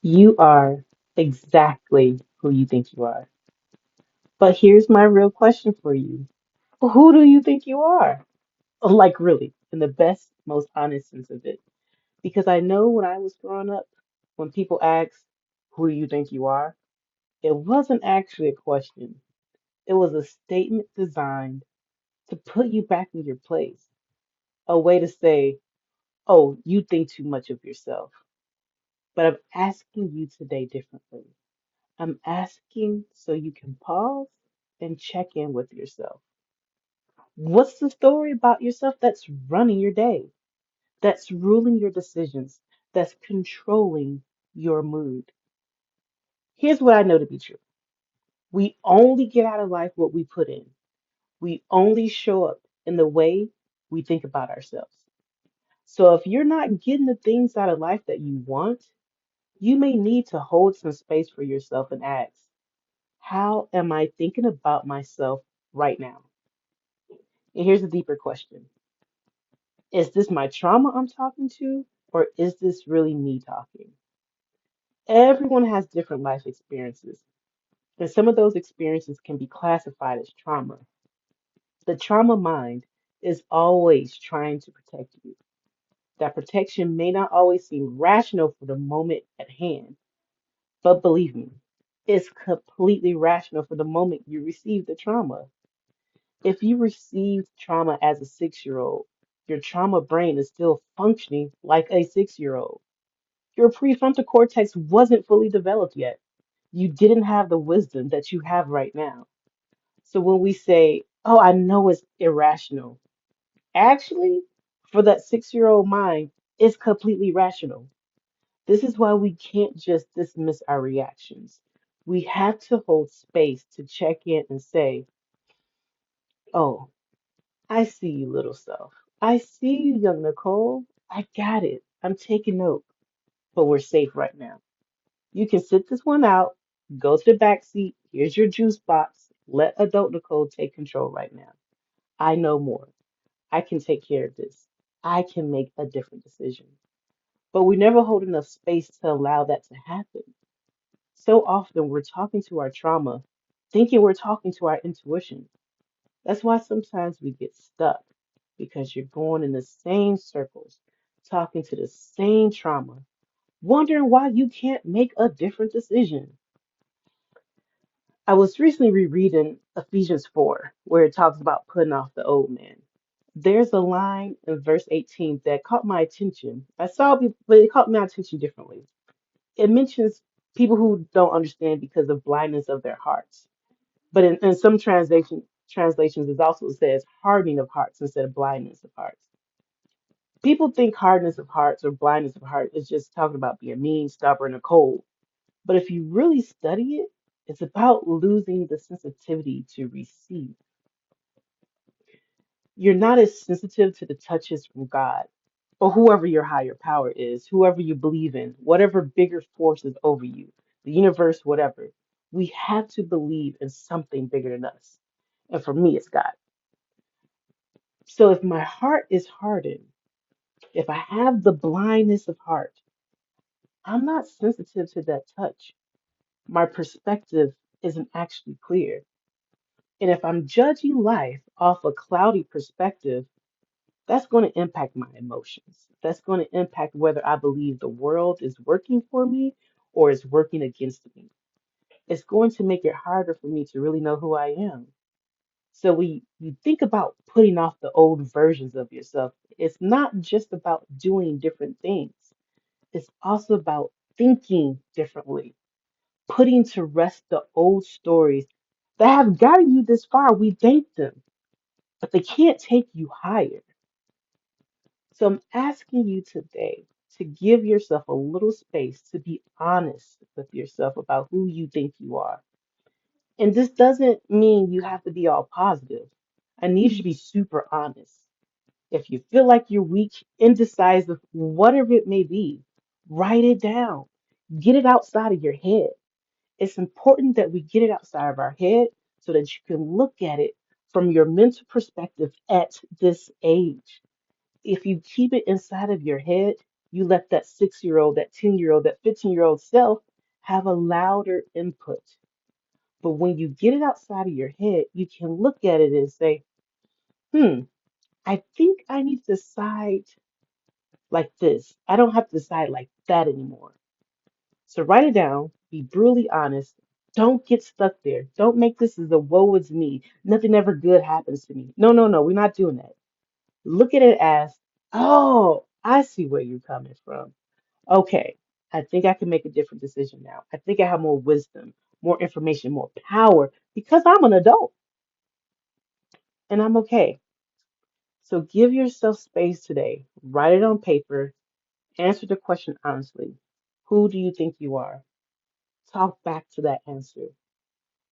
You are exactly who you think you are. But here's my real question for you. Who do you think you are? Like, really, in the best, most honest sense of it. Because I know when I was growing up, when people ask, who do you think you are? It wasn't actually a question. It was a statement designed to put you back in your place, a way to say, oh, you think too much of yourself. But I'm asking you today differently. I'm asking so you can pause and check in with yourself. What's the story about yourself that's running your day, that's ruling your decisions, that's controlling your mood? Here's what I know to be true. We only get out of life what we put in. We only show up in the way we think about ourselves. So if you're not getting the things out of life that you want, you may need to hold some space for yourself and ask, how am I thinking about myself right now? And here's a deeper question. Is this my trauma I'm talking to, or is this really me talking? Everyone has different life experiences, and some of those experiences can be classified as trauma. The trauma mind is always trying to protect you. That protection may not always seem rational for the moment at hand, but believe me, it's completely rational for the moment you receive the trauma. If you received trauma as a 6-year-old, your trauma brain is still functioning like a 6-year-old. Your prefrontal cortex wasn't fully developed yet. You didn't have the wisdom that you have right now. So when we say, oh, I know it's irrational, actually, for that 6-year-old mind, it's completely rational. This is why we can't just dismiss our reactions. We have to hold space to check in and say, oh, I see you, little self. I see you, young Nicole. I got it. I'm taking note, but we're safe right now. You can sit this one out, go to the back seat. Here's your juice box. Let adult Nicole take control right now. I know more. I can take care of this. I can make a different decision. But we never hold enough space to allow that to happen. So often we're talking to our trauma, thinking we're talking to our intuition. That's why sometimes we get stuck because you're going in the same circles, talking to the same trauma, wondering why you can't make a different decision. I was recently rereading Ephesians 4, where it talks about putting off the old man. There's a line in verse 18 that caught my attention. I saw it, but it caught my attention differently. It mentions people who don't understand because of blindness of their hearts. But in some translations, it also says hardening of hearts instead of blindness of hearts. People think hardness of hearts or blindness of heart is just talking about being mean, stubborn, or cold. But if you really study it, it's about losing the sensitivity to receive. You're not as sensitive to the touches from God or whoever your higher power is, whoever you believe in, whatever bigger force is over you, the universe, whatever. We have to believe in something bigger than us. And for me, it's God. So if my heart is hardened, if I have the blindness of heart, I'm not sensitive to that touch. My perspective isn't actually clear. And if I'm judging life off a cloudy perspective, that's going to impact my emotions. That's going to impact whether I believe the world is working for me or is working against me. It's going to make it harder for me to really know who I am. So we you think about putting off the old versions of yourself. It's not just about doing different things. It's also about thinking differently, putting to rest the old stories that have gotten you this far. We thank them, but they can't take you higher. So I'm asking you today to give yourself a little space to be honest with yourself about who you think you are. And this doesn't mean you have to be all positive. I need you to be super honest. If you feel like you're weak, indecisive, whatever it may be, write it down. Get it outside of your head. It's important that we get it outside of our head so that you can look at it from your mental perspective at this age. If you keep it inside of your head, You let that 6 year old, that 10-year old, that 15-year-old self have a louder input. But when you get it outside of your head, you can look at it and say, hmm, I think I need to decide like this. I don't have to decide like that anymore. So write it down, be brutally honest. Don't get stuck there. Don't make this as a woe is me. Nothing ever good happens to me. No, no, no, we're not doing that. Look at it as, oh, I see where you're coming from. Okay, I think I can make a different decision now. I think I have more wisdom, more information, more power because I'm an adult and I'm okay. So give yourself space today. Write it on paper. Answer the question honestly. Who do you think you are? Talk back to that answer.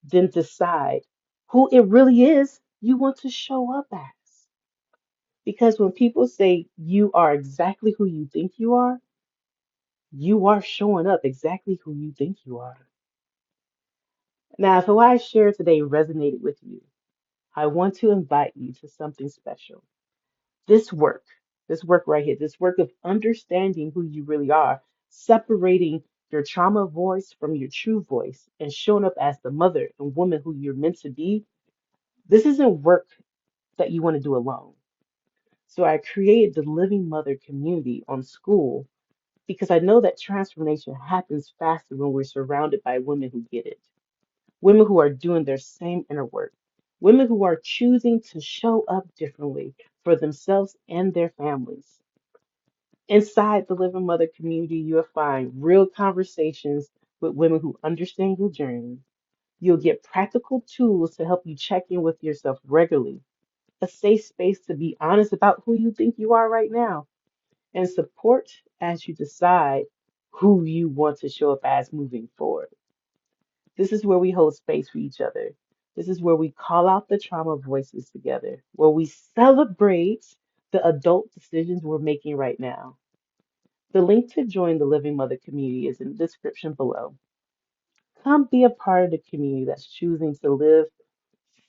Then decide who it really is you want to show up as. Because when people say you are exactly who you think you are showing up exactly who you think you are. Now, if what I shared today resonated with you, I want to invite you to something special. This work, this work right here, this work of understanding who you really are, separating your trauma voice from your true voice, and showing up as the mother and woman who you're meant to be. This isn't work that you want to do alone. So I created the Living Mother community on school because I know that transformation happens faster when we're surrounded by women who get it, women who are doing their same inner work, women who are choosing to show up differently for themselves and their families. Inside the Living Mother community, you'll find real conversations with women who understand your journey. You'll get practical tools to help you check in with yourself regularly, a safe space to be honest about who you think you are right now, and support as you decide who you want to show up as moving forward. This is where we hold space for each other. This is where we call out the trauma voices together, where we celebrate the adult decisions we're making right now. The link to join the Living Mother community is in the description below. Come be a part of the community that's choosing to live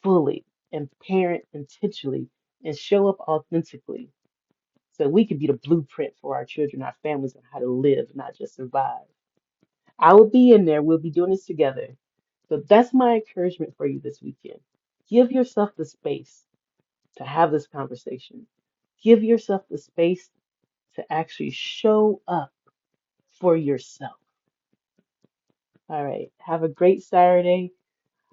fully and parent intentionally and show up authentically so we can be the blueprint for our children, our families, on how to live, not just survive. I will be in there. We'll be doing this together. So that's my encouragement for you this weekend. Give yourself the space to have this conversation. Give yourself the space to actually show up for yourself. All right. Have a great Saturday.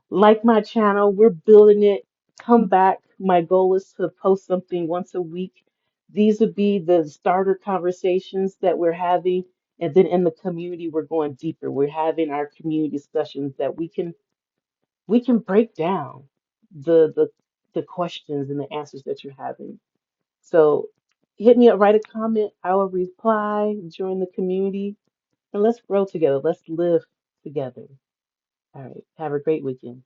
Like my channel, we're building it. Come back. My goal is to post something once a week. These would be the starter conversations that we're having. And then in the community, we're going deeper. We're having our community discussions that we can break down the questions and the answers that you're having. So hit me up, write a comment. I will reply, join the community, and let's grow together. Let's live together. All right. Have a great weekend.